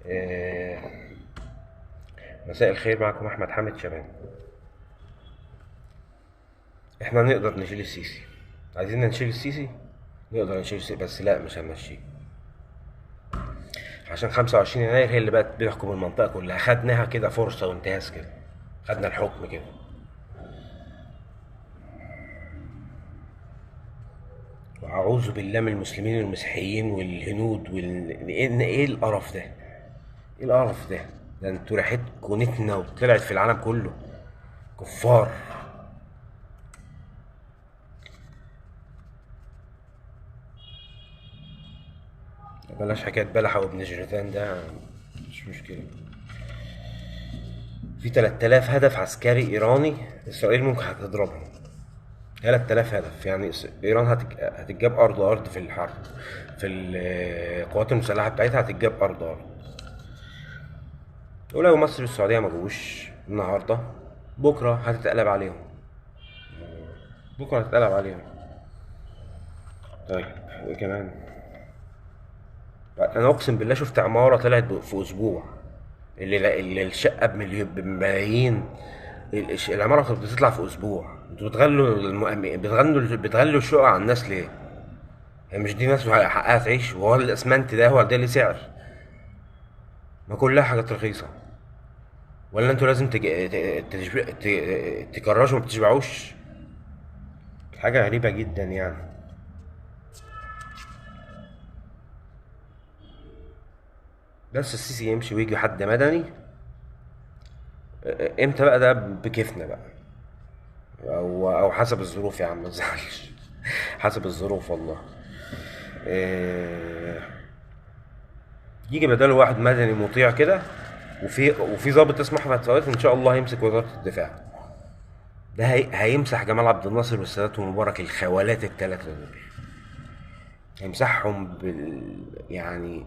آه، مساء الخير، معكم احمد حامد شبان. احنا نقدر نشيل السيسي. عايزين نشيل السيسي، نقدر نشيل السيسي، بس لا، مش هنمشيه عشان 25 يناير هي اللي بقت بتحكم المنطقة كلها. خدناها كده فرصة وانتهاز كده، خدنا الحكم كده. وأعوذ بالله من المسلمين والمسيحيين والهنود ايه القرف ده؟ ايه القرف ده؟ ده انتوا ريحتكوا نتنة وطلعت في العالم كله. كفار. بلاش حكاية بلحة وابن جريتان ده، مش مشكلة. في 3000 هدف عسكري إيراني إسرائيل ممكن هتضربهم. 3000 هدف، يعني إيران هتتجاب أرض أرض في الحرب. في القوات المسلحة بتاعتها هتتجاب أرض أرض. ولو مصر والسعودية ما جوش النهاردة، بكرة هتتقلب عليهم. بكرة هتتقلب عليهم. طيب، وإيه كمان؟ أنا أقسم بالله شفت عمارة طلعت في أسبوع. اللي الشقة بملايين. العمارة كانت بتطلع في أسبوع. انتوا بتغلوا بتغلوا الشقق على الناس ليه؟ هي مش دي ناس حقها تعيش؟ وهو الأسمنت ده هو ده اللي سعر؟ ما كلها حاجات رخيصة. ولا انتوا لازم تكرشوا ما بتشبعوش؟ حاجة غريبة جدا يعني. بس السيسي يمشي ويجي حد مدني. امتى بقى ده بكيفنا بقى؟ او حسب الظروف يا عم، ما تزعلش. حسب الظروف والله. إيه، يجي بداله واحد مدني مطيع كده. وفي ضابط اسمه احمد فؤاد ان شاء الله هيمسك وزاره الدفاع. ده هيمسح جمال عبد الناصر والسادات ومبارك، الخوالات الثلاثه دول. هيمسحهم يعني.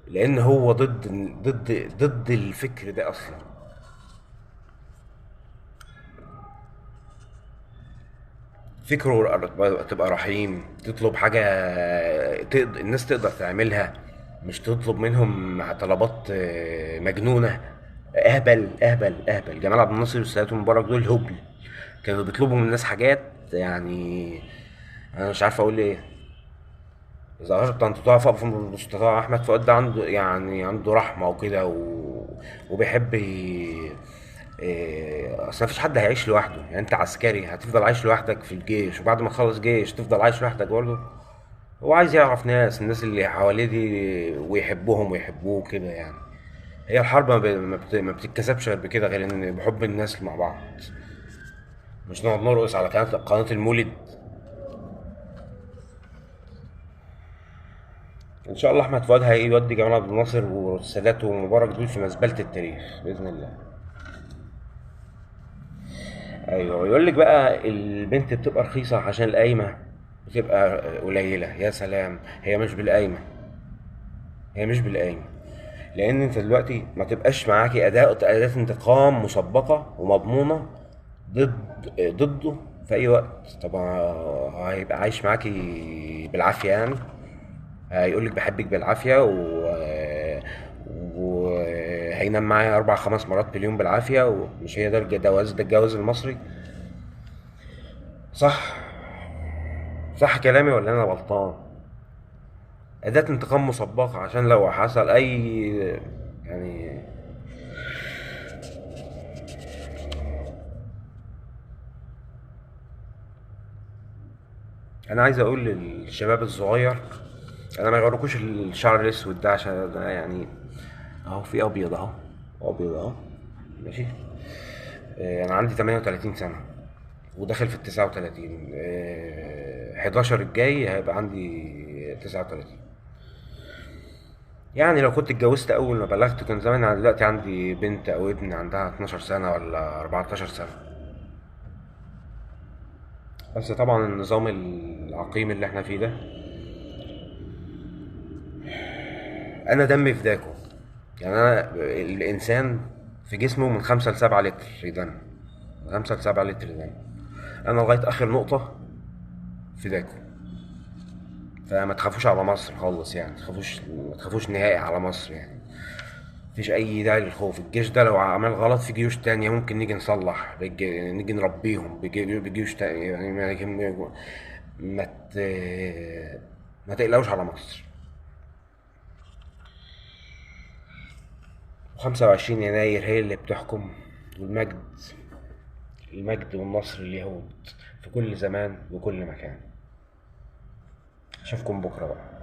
لان هو ضد الفكر ده اصلا. فكره تبقى رحيم، تطلب حاجة الناس تقدر تعملها. مش تطلب منهم طلبات مجنونة. اهبل اهبل اهبل. جمال عبد الناصر والسادات مبارك دول هبل. كانوا بيطلبوا من الناس حاجات يعني. انا مش عارف اقول ايه. اذا اردت ان تطاع فاقف المستطاع. احمد فؤاد ده عنده يعني عنده رحمه وكده وبيحب اصل مفيش حد هيعيش لوحده. يعني انت عسكري هتفضل عايش لوحدك في الجيش، وبعد ما تخلص جيش تفضل عايش لوحدك برضه. هو عايز يعرف الناس اللي حواليه دي ويحبهم ويحبوه كده يعني. هي الحرب ما بتتكسبش غير بكده، غير ان بحب الناس مع بعض. مش نقعد نرقص على قناة المولد. ان شاء الله احمد فؤاد هيودي جمال عبد الناصر والسادات ومبارك دول في مزبله التاريخ باذن الله. ايوه، يقول لك بقى البنت بتبقى رخيصه عشان القايمه بتبقى قليله. يا سلام، هي مش بالقايمه. هي مش بالقايمه. لان انت دلوقتي ما تبقاش معاكي اداه انتقام مسبقه ومضمونه ضد ضده في اي وقت. طبعا هيبقى عايش معاكي بالعافيه يعني. هيقول لك بحبك بالعافيه وهينام معايا 4 5 مرات في اليوم بالعافيه. ومش هي ده الجواز المصري؟ صح. صح كلامي ولا انا غلطان؟ اداة انتقام مسبقة عشان لو حصل اي يعني. انا عايز اقول للشباب الصغير، انا ما يغركوش الشعر الاسود ده عشان ده يعني. اهو في ابيض اهو. ابيض اهو. ماشي. انا عندي 38 سنة وداخل في ال39. 11 الجاي هيبقى عندي 39. يعني لو كنت اتجوزت اول ما بلغت كان زمان. أنا دلوقتي عندي بنت او ابن عندها 12 سنة ولا 14 سنة. بس طبعا النظام العقيم اللي احنا فيه ده، انا دمي فداكو. يعني انا الانسان في جسمه من 5 ل7 لتر دم. من 5 ل7 لتر دم. انا لغاية اخر نقطة فداكو. فما تخافوش على مصر خالص يعني. ما تخافوش نهائي على مصر يعني. مفيش اي داعي للخوف. الجيش ده لو عمل غلط في جيوش تانية ممكن نيجي نصلح نيجي نربيهم بجيوش تانية يعني. ما ت... ما تقلقوش على مصر. 25 يناير هي اللي بتحكم، المجد والنصر اليهود في كل زمان وكل مكان. اشوفكم بكره بقى.